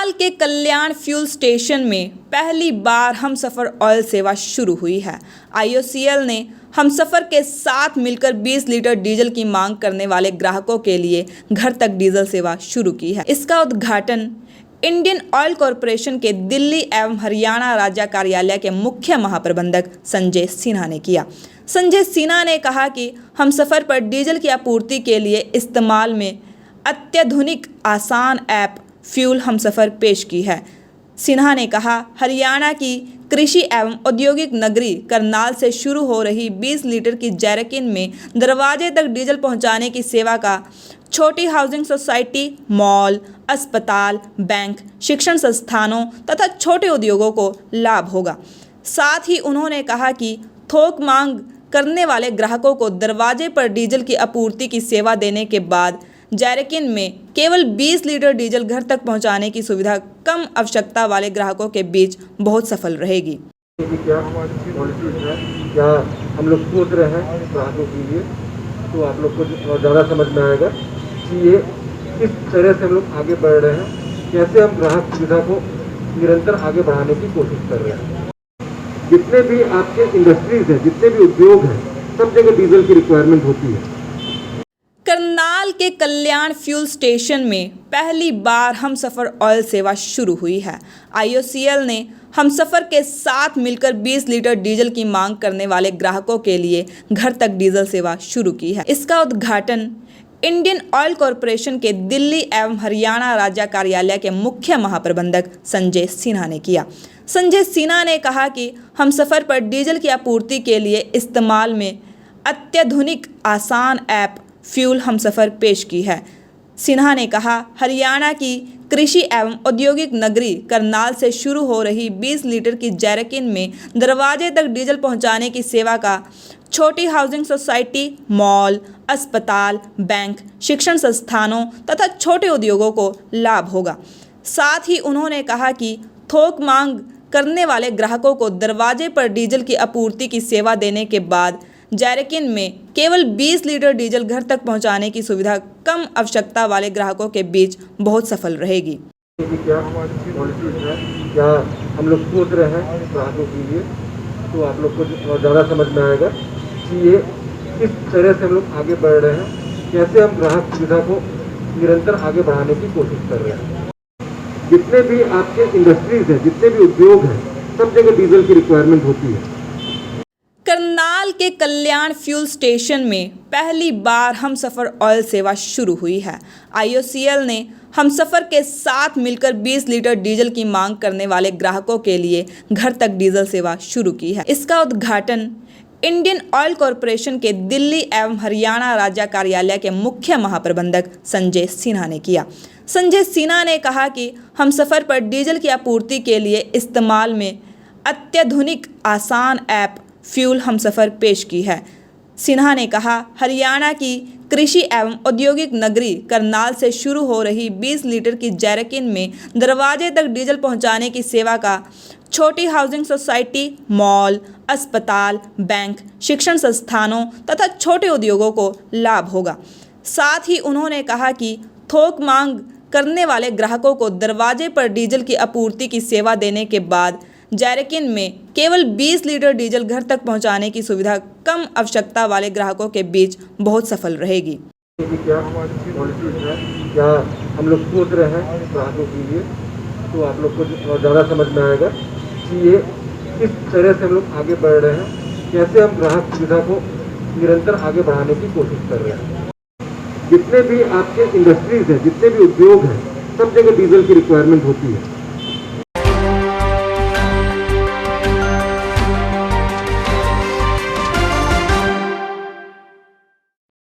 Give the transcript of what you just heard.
करनाल के कल्याण fuel station में पहली बार हमसफर ऑयल सेवा शुरू हुई है। IOCL ने हमसफर के साथ मिलकर 20 लीटर डीजल की मांग करने वाले ग्राहकों के लिए घर तक डीजल सेवा शुरू की है। इसका उद्घाटन इंडियन ऑयल कॉरपोरेशन के दिल्ली एवं हरियाणा राज्य कार्यालय के मुख्य महाप्रबंधक संजय सिन्हा ने किया। संजय सिन्हा ने कहा कि हमसफर पर डीजल की आपूर्ति के लिए इस्तेमाल में अत्याधुनिक आसान ऐप फ्यूल हमसफर पेश की है। सिन्हा ने कहा, हरियाणा की कृषि एवं औद्योगिक नगरी करनाल से शुरू हो रही 20 लीटर की जैरकिन में दरवाजे तक डीजल पहुंचाने की सेवा का छोटी हाउसिंग सोसाइटी, मॉल, अस्पताल, बैंक, शिक्षण संस्थानों तथा छोटे उद्योगों को लाभ होगा। साथ ही उन्होंने कहा कि थोक मांग करने वाले ग्राहकों को दरवाजे पर डीजल की आपूर्ति की सेवा देने के बाद जैरकिन में केवल 20 लीटर डीजल घर तक पहुंचाने की सुविधा कम आवश्यकता वाले ग्राहकों के बीच बहुत सफल रहेगी। क्या पॉलिसीज है, क्या हम लोग सोच रहे हैं ग्राहकों के लिए, तो आप लोग को ज़्यादा समझ में आएगा कि ये किस तरह से हम लोग आगे बढ़ रहे हैं, कैसे हम ग्राहक सुविधा को निरंतर आगे बढ़ाने की कोशिश कर रहे हैं। जितने भी आपके इंडस्ट्रीज हैं, जितने भी उद्योग हैं, सब जगह डीजल की रिक्वायरमेंट होती है। करनाल के कल्याण फ्यूल स्टेशन में पहली बार हमसफर ऑयल सेवा शुरू हुई है। IOCL ने हमसफर के साथ मिलकर 20 लीटर डीजल की मांग करने वाले ग्राहकों के लिए घर तक डीजल सेवा शुरू की है। इसका उद्घाटन इंडियन ऑयल कॉरपोरेशन के दिल्ली एवं हरियाणा राज्य कार्यालय के मुख्य महाप्रबंधक संजय सिन्हा ने किया। संजय सिन्हा ने कहा कि हमसफर पर डीजल की आपूर्ति के लिए इस्तेमाल में अत्याधुनिक आसान ऐप फ्यूल हमसफर पेश की है। सिन्हा ने कहा, हरियाणा की कृषि एवं औद्योगिक नगरी करनाल से शुरू हो रही 20 लीटर की जैरकिन में दरवाजे तक डीजल पहुंचाने की सेवा का छोटी हाउसिंग सोसाइटी, मॉल, अस्पताल, बैंक, शिक्षण संस्थानों तथा छोटे उद्योगों को लाभ होगा। साथ ही उन्होंने कहा कि थोक मांग करने वाले ग्राहकों को दरवाजे पर डीजल की आपूर्ति की सेवा देने के बाद जैरकिन में केवल 20 लीटर डीजल घर तक पहुंचाने की सुविधा कम आवश्यकता वाले ग्राहकों के बीच बहुत सफल रहेगी। क्या पॉलिसीज है, क्या हम लोग सोच रहे हैं ग्राहकों के लिए, तो आप लोग को ज़्यादा समझ में आएगा कि ये किस तरह से हम लोग आगे बढ़ रहे हैं, कैसे हम ग्राहक सुविधा को निरंतर आगे बढ़ाने की कोशिश कर रहे हैं। जितने भी आपके इंडस्ट्रीज हैं, जितने भी उद्योग हैं, सब जगह डीजल की रिक्वायरमेंट होती है। करनाल के कल्याण फ्यूल स्टेशन में पहली बार हमसफर ऑयल सेवा शुरू हुई है। IOCL ने हमसफर के साथ मिलकर 20 लीटर डीजल की मांग करने वाले ग्राहकों के लिए घर तक डीजल सेवा शुरू की है। इसका उद्घाटन इंडियन ऑयल कॉरपोरेशन के दिल्ली एवं हरियाणा राज्य कार्यालय के मुख्य महाप्रबंधक संजय सिन्हा ने किया। संजय सिन्हा ने कहा कि हमसफर पर डीजल की आपूर्ति के लिए इस्तेमाल में अत्याधुनिक आसान ऐप फ्यूल हमसफर पेश की है। सिन्हा ने कहा, हरियाणा की कृषि एवं औद्योगिक नगरी करनाल से शुरू हो रही 20 लीटर की जैरकिन में दरवाजे तक डीजल पहुंचाने की सेवा का छोटी हाउसिंग सोसाइटी, मॉल, अस्पताल, बैंक, शिक्षण संस्थानों तथा छोटे उद्योगों को लाभ होगा। साथ ही उन्होंने कहा कि थोक मांग करने वाले ग्राहकों को दरवाजे पर डीजल की आपूर्ति की सेवा देने के बाद जैरकिन में केवल 20 लीटर डीजल घर तक पहुंचाने की सुविधा कम आवश्यकता वाले ग्राहकों के बीच बहुत सफल रहेगी। क्या पॉलिसीज है, क्या हम लोग सोच रहे हैं ग्राहकों के लिए, तो आप लोग को ज़्यादा समझ में आएगा कि ये किस तरह से हम लोग आगे बढ़ रहे हैं, कैसे हम ग्राहक सुविधा को निरंतर आगे बढ़ाने की कोशिश कर रहे हैं। जितने भी आपके इंडस्ट्रीज हैं, जितने भी उद्योग हैं, सब जगह डीजल की रिक्वायरमेंट होती है।